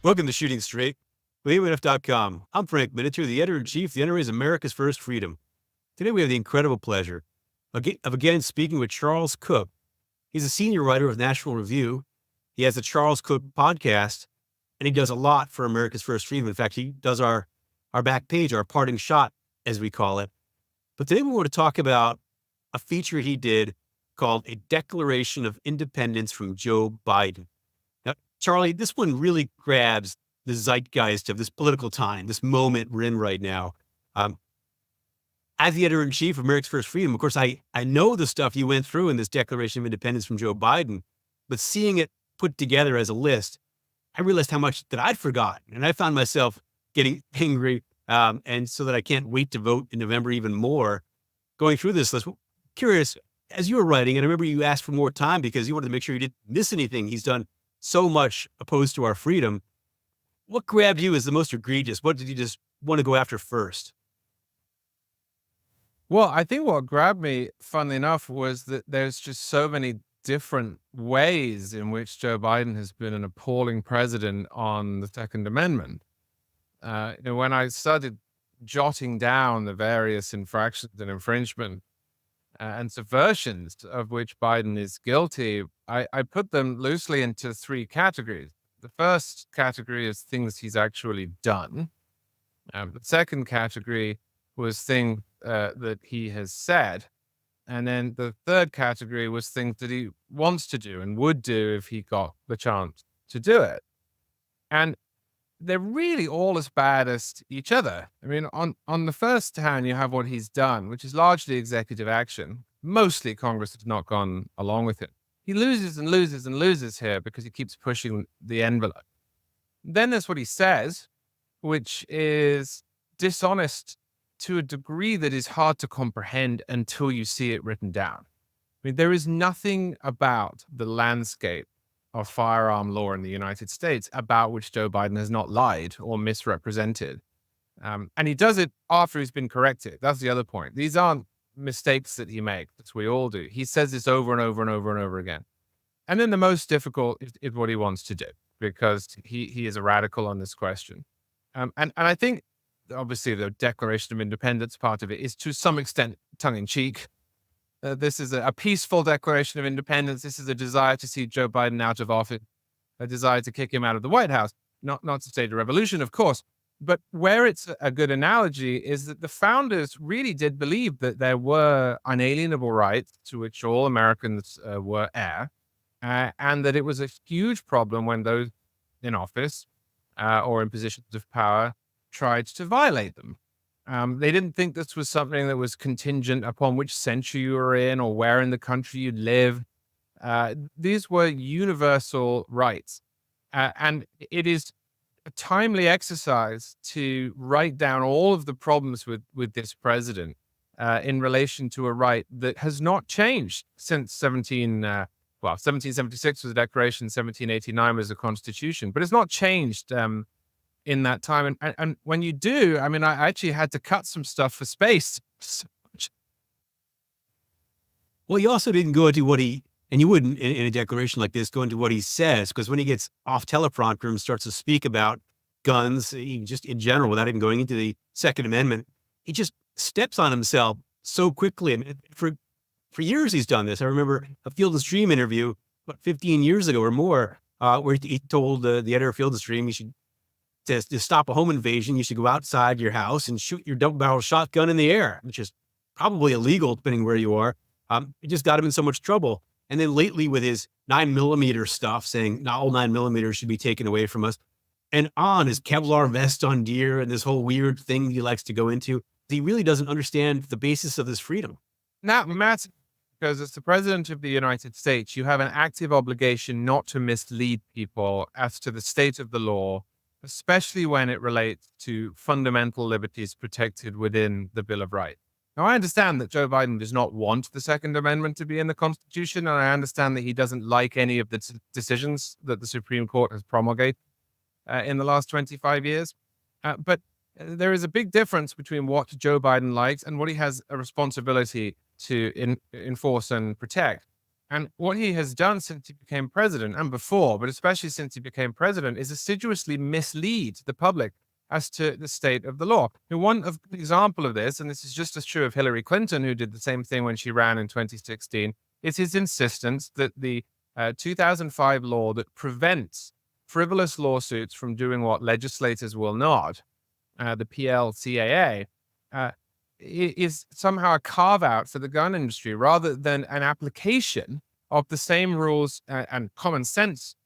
Welcome to Shooting Straight with Weaponization.com. I'm Frank Miniter, the editor-in-chief of the NRA's America's First Freedom. Today we have the incredible pleasure of again speaking with Charles Cooke. He's a senior writer of National Review. He has the Charles Cooke podcast, and he does a lot for America's First Freedom. In fact, he does our back page, our parting shot, as we call it. But today we want to talk about a feature he did called A Declaration of Independence from Joe Biden. Now, Charlie, this one really grabs the zeitgeist of this political time, this moment we're in right now. As the editor-in-chief of America's First Freedom, of course, I know the stuff you went through in this Declaration of Independence from Joe Biden, but seeing it put together as a list, I realized how much that I'd forgotten. And I found myself getting angry, and so that I can't wait to vote in November even more, going through this list. Curious, as you were writing, and I remember you asked for more time because you wanted to make sure you didn't miss anything. He's done so much opposed to our freedom. What grabbed you as the most egregious? What did you just want to go after first? Well, I think what grabbed me, funnily enough, was that there's just so many different ways in which Joe Biden has been an appalling president on the Second Amendment. When I started jotting down the various infractions and infringement and subversions of which Biden is guilty, I put them loosely into three categories. The first category is things he's actually done. The second category was things that he has said. And then the third category was things that he wants to do and would do if he got the chance to do it. And they're really all as bad as each other. I mean, on the first hand, you have what he's done, which is largely executive action. Mostly Congress has not gone along with it. He loses and loses and loses here because he keeps pushing the envelope. Then there's what he says, which is dishonest to a degree that is hard to comprehend until you see it written down. I mean, there is nothing about the landscape of firearm law in the United States about which Joe Biden has not lied or misrepresented. And he does it after he's been corrected. That's the other point. These aren't mistakes that he makes, as we all do. He says this over and over and over and over again. And then the most difficult is what he wants to do, because he is a radical on this question. And I think, obviously, the Declaration of Independence part of it is to some extent tongue-in-cheek. This is a peaceful Declaration of Independence. This is a desire to see Joe Biden out of office, a desire to kick him out of the White House. Not to stage a revolution, of course, but where it's a good analogy is that the founders really did believe that there were unalienable rights to which all Americans were heir, and that it was a huge problem when those in office or in positions of power tried to violate them. They didn't think this was something that was contingent upon which century you were in or where in the country you live. These were universal rights. And it is a timely exercise to write down all of the problems with this president in relation to a right that has not changed since 1776 was the Declaration, 1789 was the Constitution, but it's not changed in that time. And when you do, I mean, I actually had to cut some stuff for space. Well, you also didn't go into what and you wouldn't in a declaration like this go into what he says, because when he gets off teleprompter and starts to speak about guns, just in general, without even going into the Second Amendment, he just steps on himself so quickly. I mean, for years he's done this. I remember a Field and Stream interview about 15 years ago or more, where he told the editor of Field and Stream to stop a home invasion, you should go outside your house and shoot your double-barrel shotgun in the air, which is probably illegal depending where you are. It just got him in so much trouble. And then lately with his 9mm stuff, saying not all 9mm should be taken away from us, and on his Kevlar vest on deer and this whole weird thing he likes to go into, he really doesn't understand the basis of this freedom. Now, Matt, because as the president of the United States, you have an active obligation not to mislead people as to the state of the law, especially when it relates to fundamental liberties protected within the Bill of Rights. Now, I understand that Joe Biden does not want the Second Amendment to be in the Constitution, and I understand that he doesn't like any of the decisions that the Supreme Court has promulgated in the last 25 years. But there is a big difference between what Joe Biden likes and what he has a responsibility to enforce and protect. And what he has done since he became president, and before, but especially since he became president, is assiduously mislead the public as to the state of the law. And one example of this, and this is just as true of Hillary Clinton, who did the same thing when she ran in 2016, is his insistence that the 2005 law that prevents frivolous lawsuits from doing what legislators will not, the PLCAA, is somehow a carve out for the gun industry rather than an application of the same rules and common sense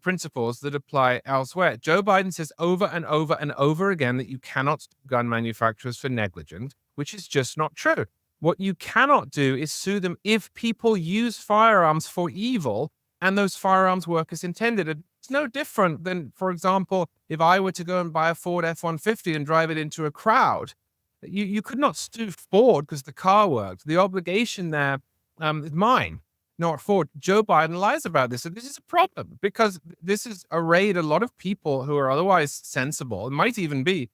principles that apply elsewhere. Joe Biden says over and over and over again that you cannot sue gun manufacturers for negligence, which is just not true. What you cannot do is sue them if people use firearms for evil and those firearms work as intended. It's no different than, for example, if I were to go and buy a Ford F-150 and drive it into a crowd. You could not sue Ford because the car worked. The obligation there is mine, not Ford. Joe Biden lies about this. And this is a problem because this has arrayed a lot of people who are otherwise sensible and might even be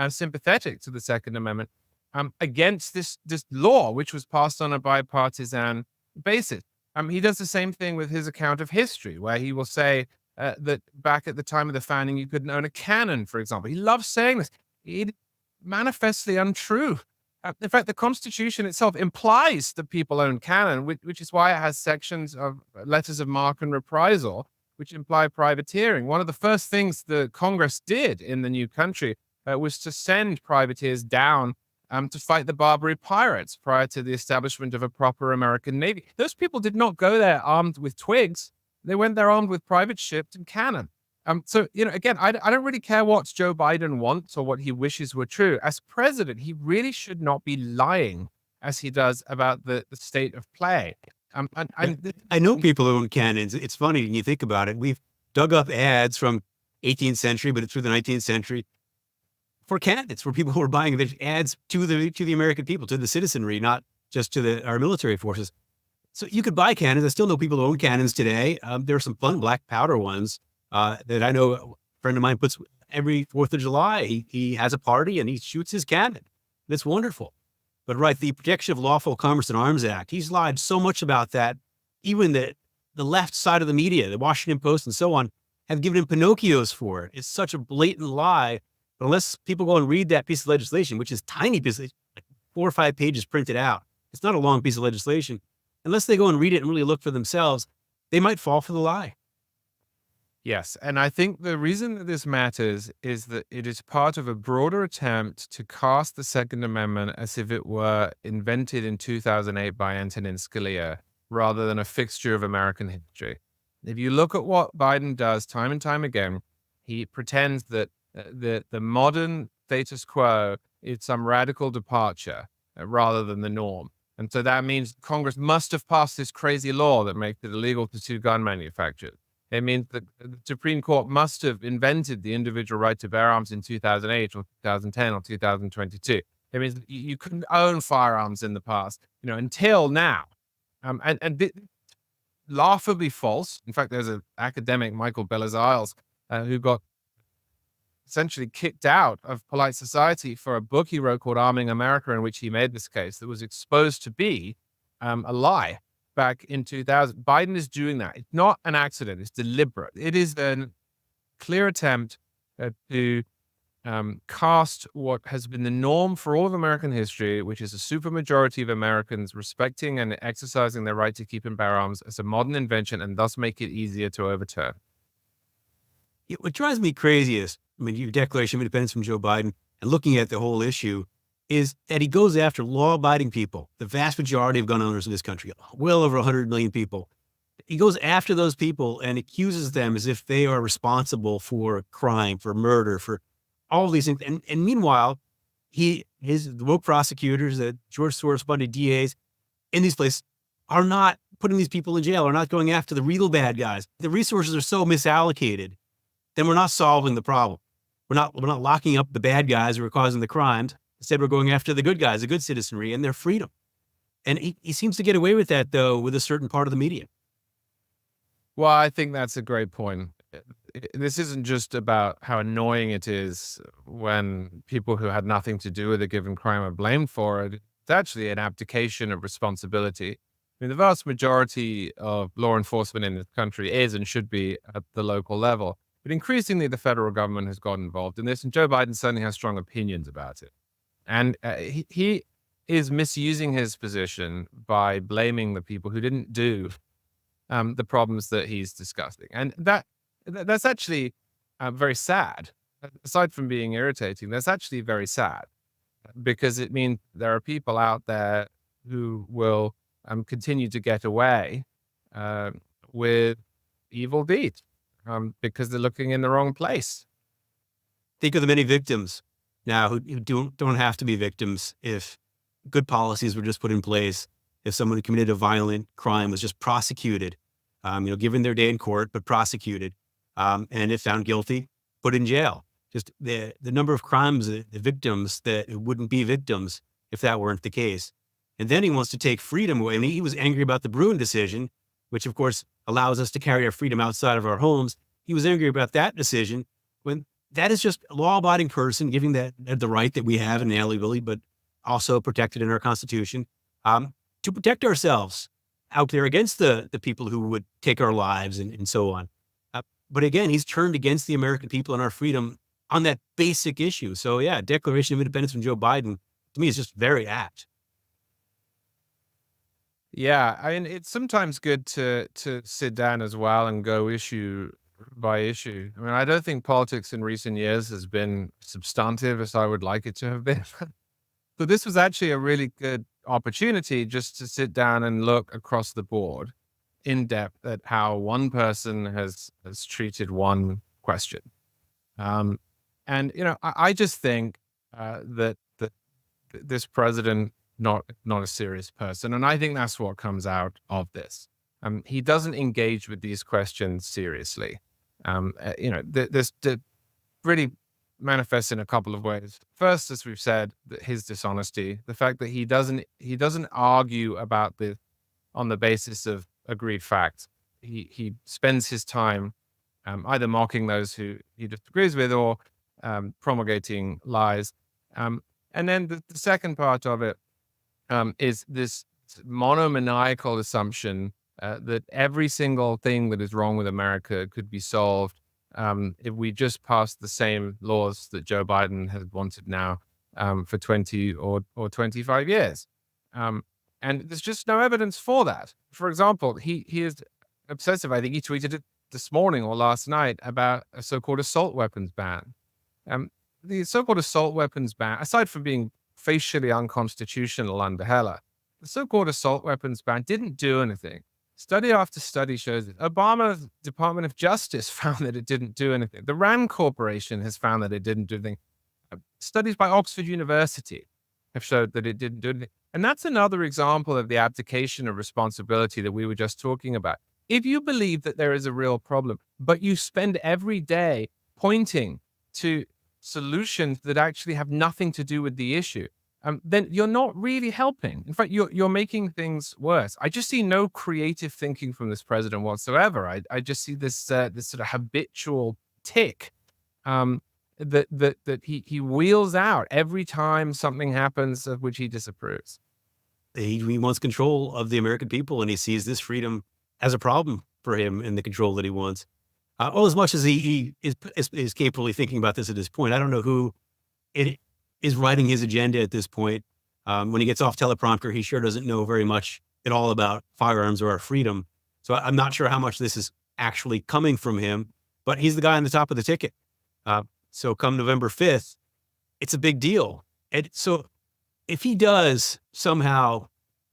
sympathetic to the Second Amendment against this law, which was passed on a bipartisan basis. He does the same thing with his account of history, where he will say that back at the time of the founding, you couldn't own a cannon, for example. He loves saying this. It manifestly untrue. In fact, the Constitution itself implies that people own cannon, which is why it has sections of letters of marque and reprisal, which imply privateering. One of the first things the Congress did in the new country was to send privateers down to fight the Barbary pirates prior to the establishment of a proper American Navy. Those people did not go there armed with twigs. They went there armed with private ships and cannon. So, again, I don't really care what Joe Biden wants or what he wishes were true. As president, he really should not be lying as he does about the state of play. I know people who own cannons. It's funny when you think about it. We've dug up ads from 18th century, but it's through the 19th century for cannons, for people who are buying the ads to the American people, to the citizenry, not just to our military forces. So you could buy cannons. I still know people who own cannons today. There are some fun black powder ones that I know a friend of mine puts every 4th of July. He has a party and he shoots his cannon. That's wonderful. But right, the Protection of Lawful Commerce and Arms Act, he's lied so much about that. Even the left side of the media, the Washington Post and so on, have given him Pinocchios for it. It's such a blatant lie. But unless people go and read that piece of legislation, which is tiny piece, like 4 or 5 pages printed out, it's not a long piece of legislation. Unless they go and read it and really look for themselves, they might fall for the lie. Yes, and I think the reason that this matters is that it is part of a broader attempt to cast the Second Amendment as if it were invented in 2008 by Antonin Scalia, rather than a fixture of American history. If you look at what Biden does time and time again, he pretends that the modern status quo is some radical departure rather than the norm. And so that means Congress must have passed this crazy law that makes it illegal to sue gun manufacturers. It means that the Supreme Court must have invented the individual right to bear arms in 2008 or 2010 or 2022. It means that you couldn't own firearms in the past, until now. Laughably false. In fact, there's an academic, Michael Bellas-Isles, who got essentially kicked out of polite society for a book he wrote called Arming America, in which he made this case that was exposed to be a lie back in 2000. Biden is doing that. It's not an accident. It's deliberate. It is a clear attempt to cast what has been the norm for all of American history, which is a supermajority of Americans respecting and exercising their right to keep and bear arms, as a modern invention, and thus make it easier to overturn. What drives me crazy is, your Declaration of Independence from Joe Biden, and looking at the whole issue, is that he goes after law-abiding people, the vast majority of gun owners in this country, well over 100 million people. He goes after those people and accuses them as if they are responsible for a crime, for murder, for all of these things. And meanwhile, the woke prosecutors, the George Soros-funded DAs in these places are not putting these people in jail, are not going after the real bad guys. The resources are so misallocated, then we're not solving the problem. We're not locking up the bad guys who are causing the crimes. Instead, we're going after the good guys, the good citizenry, and their freedom. And he seems to get away with that, though, with a certain part of the media. Well, I think that's a great point. This isn't just about how annoying it is when people who had nothing to do with a given crime are blamed for it. It's actually an abdication of responsibility. I mean, the vast majority of law enforcement in this country is and should be at the local level. But increasingly, the federal government has got involved in this, and Joe Biden certainly has strong opinions about it. And he is misusing his position by blaming the people who didn't do the problems that he's discussing. And that's actually very sad. Aside from being irritating, that's actually very sad because it means there are people out there who will continue to get away uh, with evil deeds because they're looking in the wrong place. Think of the many victims now who don't have to be victims if good policies were just put in place. If someone who committed a violent crime was just prosecuted, given their day in court, but prosecuted, and if found guilty, put in jail. Just the number of crimes, the victims that wouldn't be victims if that weren't the case. And then he wants to take freedom away. I mean, he was angry about the Bruin decision, which of course allows us to carry our freedom outside of our homes. He was angry about that decision when that is just a law-abiding person giving that the right that we have inalienably, but also protected in our Constitution, to protect ourselves out there against the people who would take our lives and so on. But again, he's turned against the American people and our freedom on that basic issue. So yeah, Declaration of Independence from Joe Biden, to me, is just very apt. Yeah, I mean, it's sometimes good to sit down as well and go issue by issue. I mean, I don't think politics in recent years has been substantive as I would like it to have been. So this was actually a really good opportunity just to sit down and look across the board in depth at how one person has treated one question. Um, and I just think that this president not a serious person, and I think that's what comes out of this. He doesn't engage with these questions seriously. This really manifests in a couple of ways. First, as we've said, his dishonesty, the fact that he doesn't argue about this on the basis of agreed facts. He spends his time either mocking those who he disagrees with or promulgating lies. And then the second part of it is this monomaniacal assumption that every single thing that is wrong with America could be solved if we just passed the same laws that Joe Biden has wanted now for 20 or 25 years. And there's just no evidence for that. For example, he is obsessive. I think he tweeted it this morning or last night about a so-called assault weapons ban. The so-called assault weapons ban, aside from being facially unconstitutional under Heller, the so-called assault weapons ban didn't do anything. Study after study shows it. Obama's Department of Justice found that it didn't do anything. The Rand Corporation has found that it didn't do anything. Studies by Oxford University have showed that it didn't do anything. And that's another example of the abdication of responsibility that we were just talking about. If you believe that there is a real problem, but you spend every day pointing to solutions that actually have nothing to do with the issue, then you're not really helping. In fact, you're making things worse. I just see no creative thinking from this president whatsoever. I just see this this sort of habitual tick that he wheels out every time something happens of which he disapproves. He wants control of the American people, and he sees this freedom as a problem for him and the control that he wants. As much as he is capable of thinking about this at this point, I don't know who it is writing his agenda at this point. When he gets off teleprompter, he sure doesn't know very much at all about firearms or our freedom. So I'm not sure how much this is actually coming from him, but he's the guy on the top of the ticket. So come November 5th, it's a big deal. And so if he does somehow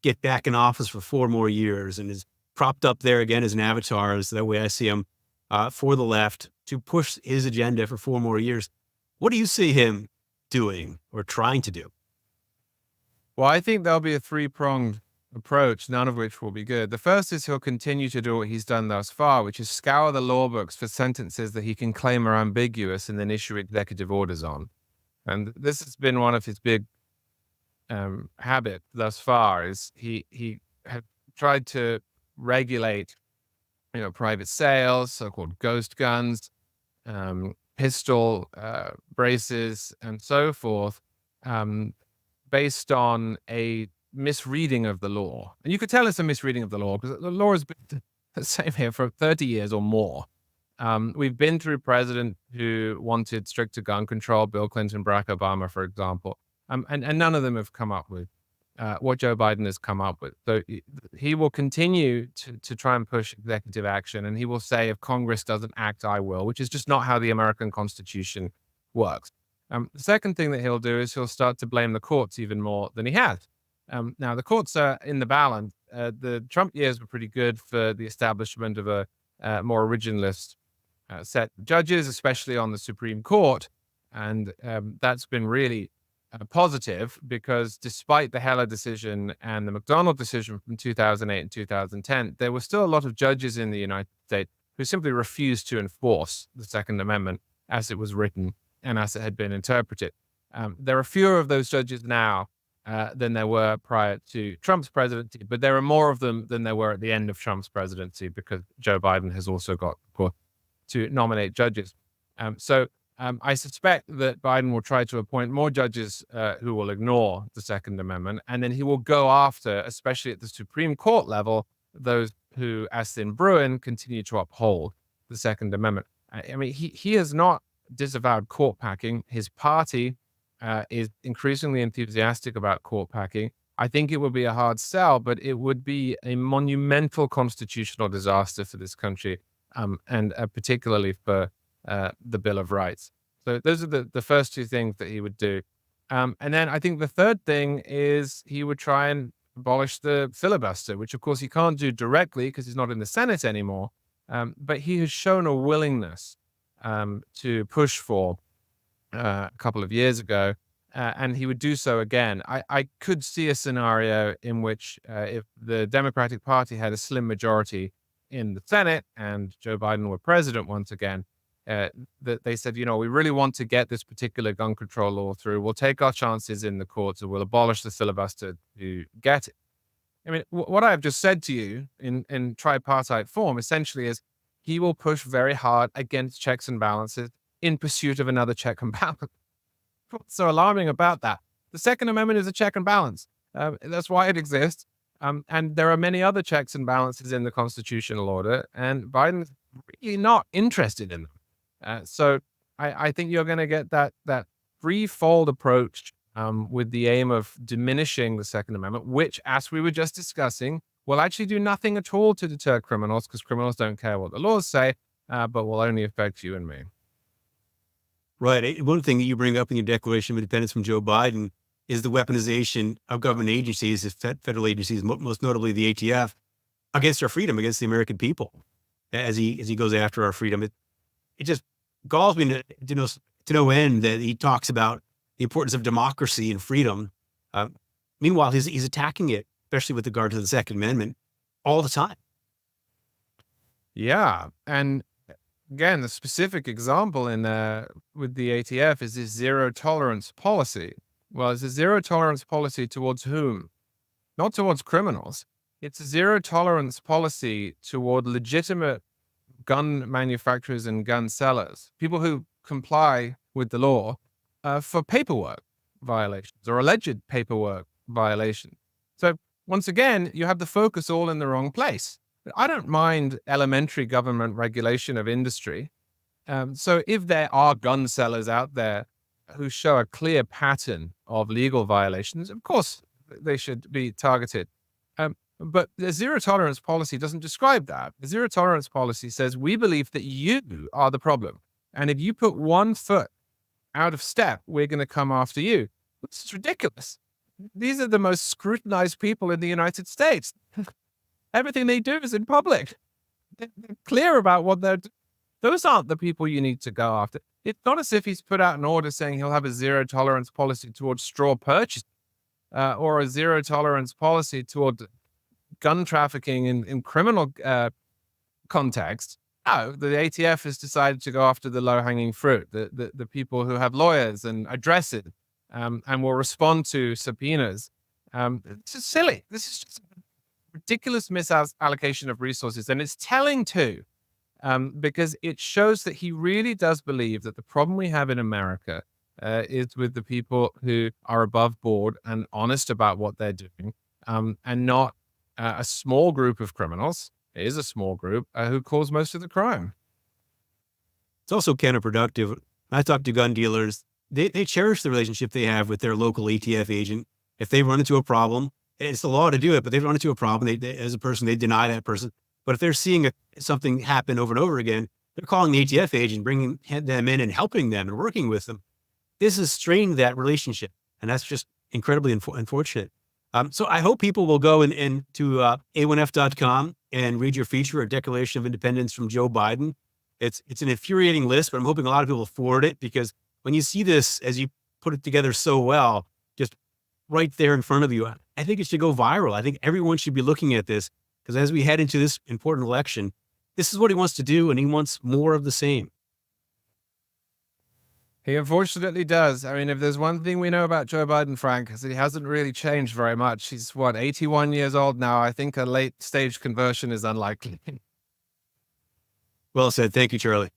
get back in office for 4 more years and is propped up there again as an avatar, is the way I see him, for the left to push his agenda for 4 more years, what do you see him doing or trying to do? Well, I think there'll be a three-pronged approach, none of which will be good. The first is he'll continue to do what he's done thus far, which is scour the law books for sentences that he can claim are ambiguous and then issue executive orders on. And this has been one of his big habit thus far. Is he had tried to regulate, private sales, so-called ghost guns, pistol braces, and so forth, based on a misreading of the law. And you could tell it's a misreading of the law because the law has been the same here for 30 years or more. We've been through presidents who wanted stricter gun control, Bill Clinton, Barack Obama, for example, and none of them have come up with what Joe Biden has come up with. So he will continue to try and push executive action, and he will say, if Congress doesn't act, I will, which is just not how the American Constitution works. The second thing that he'll do is he'll start to blame the courts even more than he has. Now, the courts are in the balance. The Trump years were pretty good for the establishment of a more originalist set of judges, especially on the Supreme Court. And that's been really positive because despite the Heller decision and the McDonald decision from 2008 and 2010, there were still a lot of judges in the United States who simply refused to enforce the Second Amendment as it was written and as it had been interpreted. There are fewer of those judges now than there were prior to Trump's presidency, but there are more of them than there were at the end of Trump's presidency because Joe Biden has also got, of course, to nominate judges. So I suspect that Biden will try to appoint more judges who will ignore the Second Amendment, and then he will go after, especially at the Supreme Court level, those who, as in Bruin, continue to uphold the Second Amendment. I mean, he has not disavowed court packing. His party is increasingly enthusiastic about court packing. I think it would be a hard sell, but it would be a monumental constitutional disaster for this country, and particularly for the Bill of Rights. So those are the first two things that he would do. And then I think the third thing is he would try and abolish the filibuster, which of course he can't do directly because he's not in the Senate anymore. But he has shown a willingness to push for a couple of years ago, and he would do so again. I could see a scenario in which if the Democratic Party had a slim majority in the Senate and Joe Biden were president once again, that they said, we really want to get this particular gun control law through. We'll take our chances in the courts and we'll abolish the filibuster to get it. I mean, what I've just said to you in tripartite form essentially is he will push very hard against checks and balances in pursuit of another check and balance. What's so alarming about that? The Second Amendment is a check and balance. That's why it exists. And there are many other checks and balances in the constitutional order, and Biden's really not interested in them. So I think you're going to get that threefold approach with the aim of diminishing the Second Amendment, which, as we were just discussing, will actually do nothing at all to deter criminals because criminals don't care what the laws say, but will only affect you and me. Right. One thing that you bring up in your Declaration of Independence from Joe Biden is the weaponization of government agencies, federal agencies, most notably the ATF, against our freedom, against the American people, as he goes after our freedom. It just galls me to no end that he talks about the importance of democracy and freedom. Meanwhile, he's attacking it, especially with regard to the Second Amendment, all the time. Yeah, and again, the specific example in with the ATF is this zero tolerance policy. Well, it's a zero tolerance policy towards whom? Not towards criminals. It's a zero tolerance policy toward legitimate gun manufacturers and gun sellers, people who comply with the law for paperwork violations or alleged paperwork violations. So once again, you have the focus all in the wrong place. I don't mind elementary government regulation of industry. So if there are gun sellers out there who show a clear pattern of legal violations, of course they should be targeted. But the zero tolerance policy doesn't describe that. The zero tolerance policy says we believe that you are the problem. And if you put 1 foot out of step, we're going to come after you. This is ridiculous. These are the most scrutinized people in the United States. Everything they do is in public. They're clear about what they're doing. Those aren't the people you need to go after. It's not as if he's put out an order saying he'll have a zero tolerance policy towards straw purchase or a zero tolerance policy toward gun trafficking in criminal context. No, the ATF has decided to go after the low-hanging fruit, the people who have lawyers and addresses and will respond to subpoenas. It's just silly. This is just ridiculous misallocation of resources. And it's telling too, because it shows that he really does believe that the problem we have in America is with the people who are above board and honest about what they're doing and not a small group of criminals. It is a small group who cause most of the crime. It's also counterproductive. When I talk to gun dealers, they cherish the relationship they have with their local ATF agent. If they run into a problem, it's the law to do it, but they run into a problem, as a person, they deny that person. But if they're seeing something happen over and over again, they're calling the ATF agent, bringing them in and helping them and working with them. This has strained that relationship, and that's just incredibly unfortunate. So I hope people will go to a1f.com and read your feature, A Declaration of Independence from Joe Biden. It's an infuriating list, but I'm hoping a lot of people forward it, because when you see this, as you put it together so well, just right there in front of you, I think it should go viral. I think everyone should be looking at this, because as we head into this important election, this is what he wants to do, and he wants more of the same. He unfortunately does. I mean, if there's one thing we know about Joe Biden, Frank, is that he hasn't really changed very much. He's 81 years old now. I think a late stage conversion is unlikely. Well said. Thank you, Charlie.